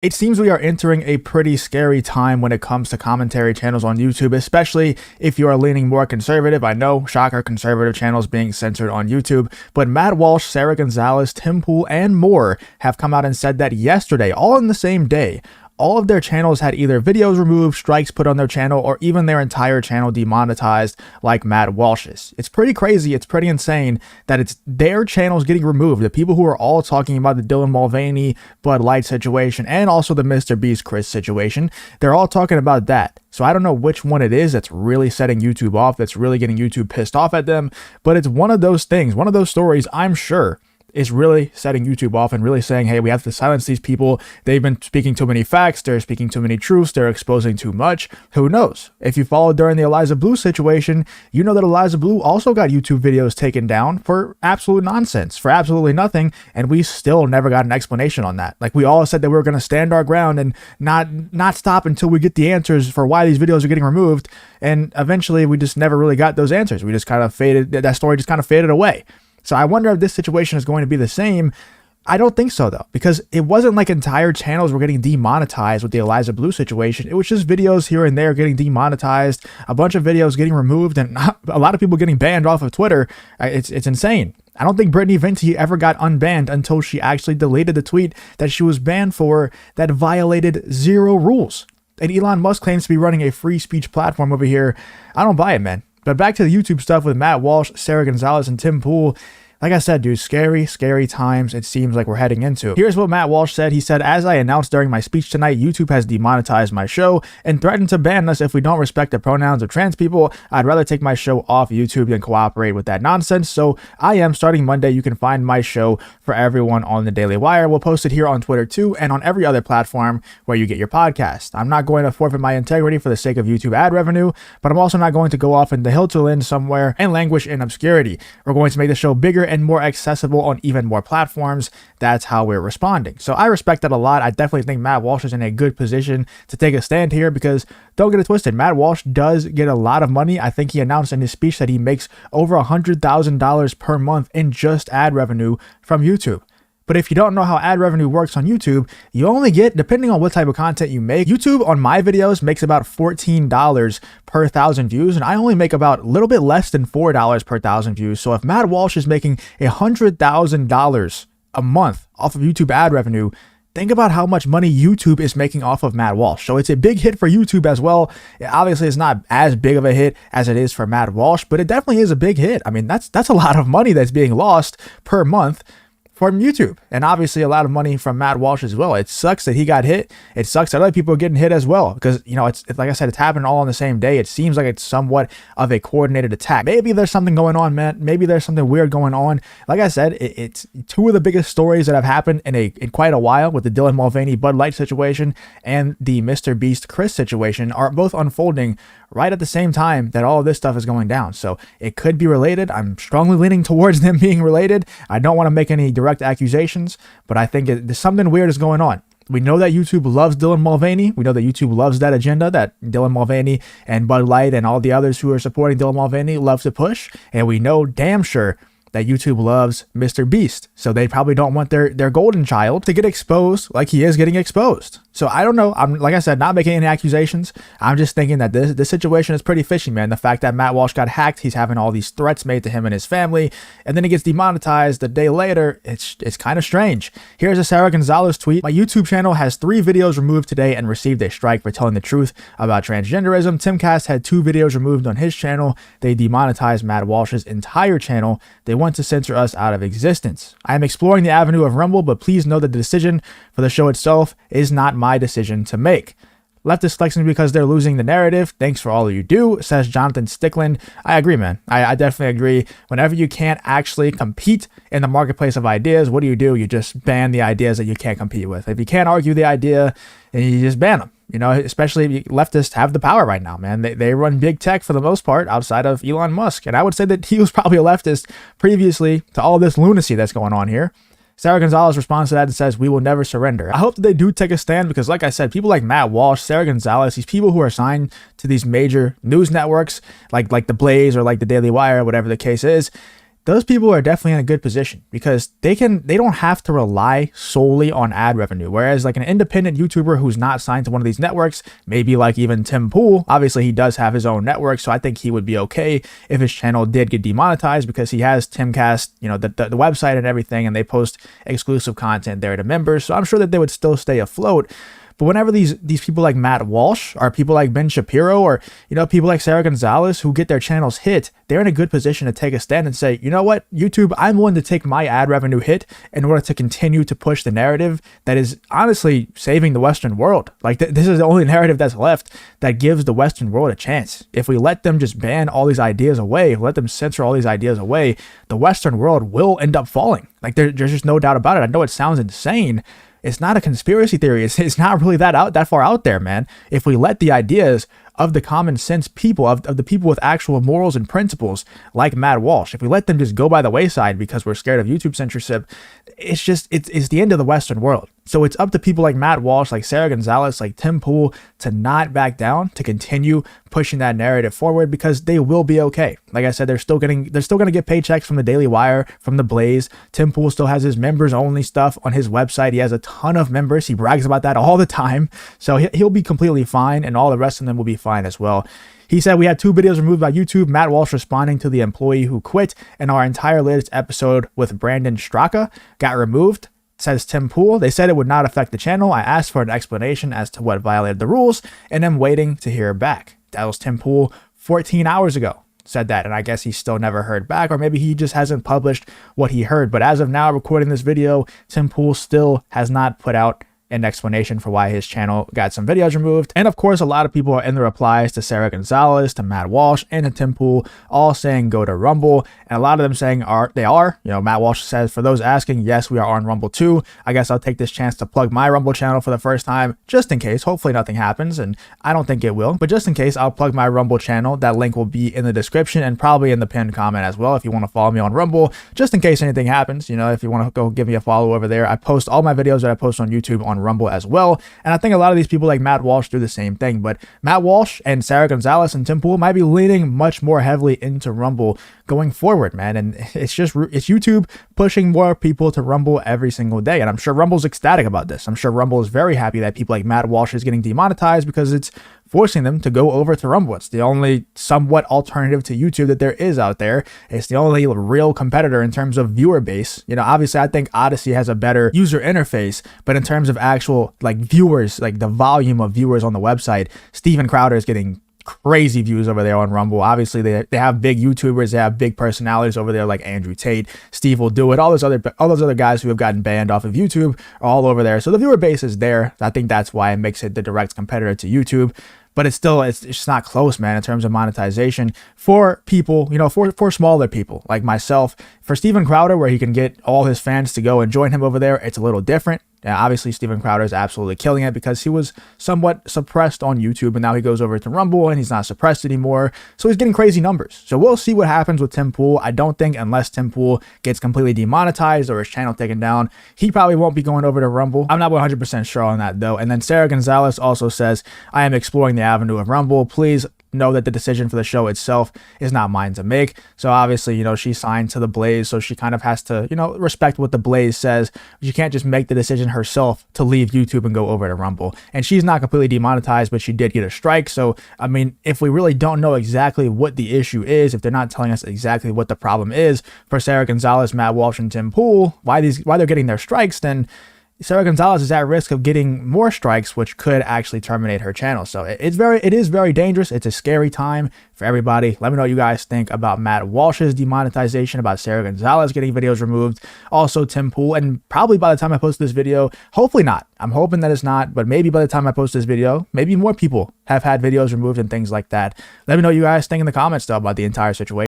It seems we are entering a pretty scary time when it comes to commentary channels on YouTube, especially if you are leaning more conservative. I know, shocker, conservative channels being censored on YouTube, but Matt Walsh, Sara Gonzalez, Tim Pool, and more have come out and said that yesterday, all in the same day. All of their channels had either videos removed, strikes put on their channel, or even their entire channel demonetized like Matt Walsh's. It's pretty crazy. It's pretty insane that it's their channels getting removed. The people who are all talking about the Dylan Mulvaney, Bud Light situation, and also the Mr. Beast Chris situation, they're all talking about that. So I don't know which one it is that's really setting YouTube off, that's really getting YouTube pissed off at them, but it's one of those things, one of those stories, I'm sure, is really setting YouTube off and really saying, hey, we have to silence these people. They've been speaking too many facts. They're speaking too many truths. They're exposing too much. Who knows? If you followed during the Eliza Blue situation, you know that Eliza Blue also got YouTube videos taken down for absolute nonsense, for absolutely nothing. And we still never got an explanation on that. Like, we all said that we were going to stand our ground and not stop until we get the answers for why these videos are getting removed. And eventually we just never really got those answers. We just kind of faded. That story just kind of faded away. So I wonder if this situation is going to be the same. I don't think so, though, because it wasn't like entire channels were getting demonetized with the Eliza Blue situation. It was just videos here and there getting demonetized, a bunch of videos getting removed, and a lot of people getting banned off of Twitter. It's insane. I don't think Brittany Venti ever got unbanned until she actually deleted the tweet that she was banned for that violated 0 rules. And Elon Musk claims to be running a free speech platform over here. I don't buy it, man. But back to the YouTube stuff with Matt Walsh, Sara Gonzalez, and Tim Pool. Like I said, dude, scary, scary times it seems like we're heading into. Here's what Matt Walsh said. He said, as I announced during my speech tonight, YouTube has demonetized my show and threatened to ban us if we don't respect the pronouns of trans people. I'd rather take my show off YouTube than cooperate with that nonsense. So I am, starting Monday, you can find my show for everyone on the Daily Wire. We'll post it here on Twitter too and on every other platform where you get your podcast. I'm not going to forfeit my integrity for the sake of YouTube ad revenue, but I'm also not going to go off in the hill to Lynn somewhere and languish in obscurity. We're going to make the show bigger and more accessible on even more platforms. That's how we're responding. So I respect that a lot. I definitely think Matt Walsh is in a good position to take a stand here, because don't get it twisted, Matt Walsh does get a lot of money. I think he announced in his speech that he makes over $100,000 per month in just ad revenue from YouTube. But if you don't know how ad revenue works on YouTube, you only get, depending on what type of content you make, YouTube on my videos makes about $14 per 1,000 views, and I only make about a little bit less than $4 per 1,000 views. So if Matt Walsh is making $100,000 a month off of YouTube ad revenue, think about how much money YouTube is making off of Matt Walsh. So it's a big hit for YouTube as well. Obviously, it's not as big of a hit as it is for Matt Walsh, but it definitely is a big hit. I mean, that's a lot of money that's being lost per month from YouTube, and obviously a lot of money from Matt Walsh as well. It sucks that he got hit. It sucks that other people are getting hit as well, because, you know, it's like I said, it's happening all on the same day. It seems like it's somewhat of a coordinated attack. Maybe there's something going on, man. Maybe there's something weird going on. Like I said, it's two of the biggest stories that have happened in quite a while, with the Dylan Mulvaney Bud Light situation and the Mr. Beast Chris situation, are both unfolding right at the same time that all of this stuff is going down. So it could be related. I'm strongly leaning towards them being related. I don't want to make any direct accusations, but I think there's something weird is going on. We know that YouTube loves Dylan Mulvaney. We know that YouTube loves that agenda that Dylan Mulvaney and Bud Light and all the others who are supporting Dylan Mulvaney love to push. And we know damn sure that YouTube loves Mr. Beast. So they probably don't want their golden child to get exposed like he is getting exposed. So I don't know. I'm, like I said, not making any accusations. I'm just thinking that this situation is pretty fishy, man. The fact that Matt Walsh got hacked, he's having all these threats made to him and his family, and then he gets demonetized a day later. It's kind of strange. Here's a Sara Gonzalez tweet. My YouTube channel has 3 videos removed today and received a strike for telling the truth about transgenderism. Timcast had 2 videos removed on his channel. They demonetized Matt Walsh's entire channel. They want to censor us out of existence. I am exploring the avenue of Rumble, but please know that the decision for the show itself is not my decision to make. Leftist flexing because they're losing the narrative. Thanks for all you do, says Jonathan Stickland. I agree, man. I definitely agree. Whenever you can't actually compete in the marketplace of ideas, what do? You just ban the ideas that you can't compete with. If you can't argue the idea, then you just ban them. You know, especially leftists have the power right now, man. They run big tech for the most part outside of Elon Musk. And I would say that he was probably a leftist previously to all this lunacy that's going on here. Sara Gonzalez responds to that and says, we will never surrender. I hope that they do take a stand, because like I said, people like Matt Walsh, Sara Gonzalez, these people who are signed to these major news networks like The Blaze or like the Daily Wire, whatever the case is, those people are definitely in a good position because they don't have to rely solely on ad revenue. Whereas like an independent YouTuber who's not signed to one of these networks, maybe like even Tim Pool, obviously he does have his own network, so I think he would be okay if his channel did get demonetized because he has Timcast, you know, the website and everything, and they post exclusive content there to members. So I'm sure that they would still stay afloat. But whenever these people like Matt Walsh or people like Ben Shapiro or, you know, people like Sara Gonzalez who get their channels hit, they're in a good position to take a stand and say, you know what, YouTube, I'm willing to take my ad revenue hit in order to continue to push the narrative that is honestly saving the Western world. Like this is the only narrative that's left that gives the Western world a chance. If we let them just ban all these ideas away, let them censor all these ideas away, the Western world will end up falling. Like there's just no doubt about it. I know it sounds insane. It's not a conspiracy theory. It's not really that far out there, man. If we let the ideas of the common sense people, of the people with actual morals and principles like Matt Walsh, if we let them just go by the wayside because we're scared of YouTube censorship, it's the end of the Western world. So it's up to people like Matt Walsh, like Sara Gonzalez, like Tim Pool to not back down, to continue pushing that narrative forward because they will be okay. Like I said, they're still going to get paychecks from the Daily Wire, from the Blaze. Tim Pool still has his members only stuff on his website. He has a ton of members. He brags about that all the time. So he'll be completely fine, and all the rest of them will be fine as well. He said, we had 2 videos removed by YouTube, Matt Walsh responding to the employee who quit, and our entire latest episode with Brandon Straka got removed. Says Tim Pool. They said it would not affect the channel. I asked for an explanation as to what violated the rules, and I'm waiting to hear back. That was Tim Pool 14 hours ago. Said that, and I guess he still never heard back, or maybe he just hasn't published what he heard. But as of now, recording this video, Tim Pool still has not put out an explanation for why his channel got some videos removed. And of course, a lot of people are in the replies to Sara Gonzalez, to Matt Walsh, and to Tim Pool, all saying go to Rumble. And a lot of them saying they are. You know, Matt Walsh says, for those asking, yes, we are on Rumble too. I guess I'll take this chance to plug my Rumble channel for the first time, just in case. Hopefully nothing happens, and I don't think it will. But just in case, I'll plug my Rumble channel. That link will be in the description and probably in the pinned comment as well if you want to follow me on Rumble, just in case anything happens. You know, if you want to go give me a follow over there. I post all my videos that I post on YouTube on Rumble as well. And I think a lot of these people like Matt Walsh do the same thing. But Matt Walsh and Sara Gonzalez and Tim Pool might be leaning much more heavily into Rumble going forward, man. And it's YouTube pushing more people to Rumble every single day. And I'm sure Rumble's ecstatic about this. I'm sure Rumble is very happy that people like Matt Walsh is getting demonetized because it's forcing them to go over to Rumble. It's the only somewhat alternative to YouTube that there is out there. It's the only real competitor in terms of viewer base. You know, obviously I think Odyssey has a better user interface, but in terms of actual like viewers, like the volume of viewers on the website, Steven Crowder is getting crazy views over there on Rumble. Obviously they have big YouTubers, they have big personalities over there like Andrew Tate, Steve Will Do It, all those other guys who have gotten banned off of YouTube are all over there. So the viewer base is there. I think that's why it makes it the direct competitor to YouTube. But it's just not close, man, in terms of monetization for people, you know, for smaller people like myself. For Steven Crowder, where he can get all his fans to go and join him over there, it's a little different. Now, obviously, Steven Crowder is absolutely killing it because he was somewhat suppressed on YouTube, and now he goes over to Rumble and he's not suppressed anymore. So he's getting crazy numbers. So we'll see what happens with Tim Pool. I don't think unless Tim Pool gets completely demonetized or his channel taken down, he probably won't be going over to Rumble. I'm not 100% sure on that, though. And then Sara Gonzalez also says, I am exploring the avenue of Rumble. Please know that the decision for the show itself is not mine to make. So obviously, you know, she signed to the Blaze, so she kind of has to, you know, respect what the Blaze says. She can't just make the decision herself to leave YouTube and go over to Rumble. And she's not completely demonetized, but she did get a strike. So, I mean, if we really don't know exactly what the issue is, if they're not telling us exactly what the problem is for Sara Gonzalez, Matt Walsh, and Tim Pool, why they're getting their strikes, then Sara Gonzalez is at risk of getting more strikes, which could actually terminate her channel. So it is very dangerous. It's a scary time for everybody. Let me know what you guys think about Matt Walsh's demonetization, about Sara Gonzalez getting videos removed, also Tim Pool, and probably by the time I post this video, hopefully not. I'm hoping that it's not, but maybe by the time I post this video, maybe more people have had videos removed and things like that. Let me know what you guys think in the comments though about the entire situation.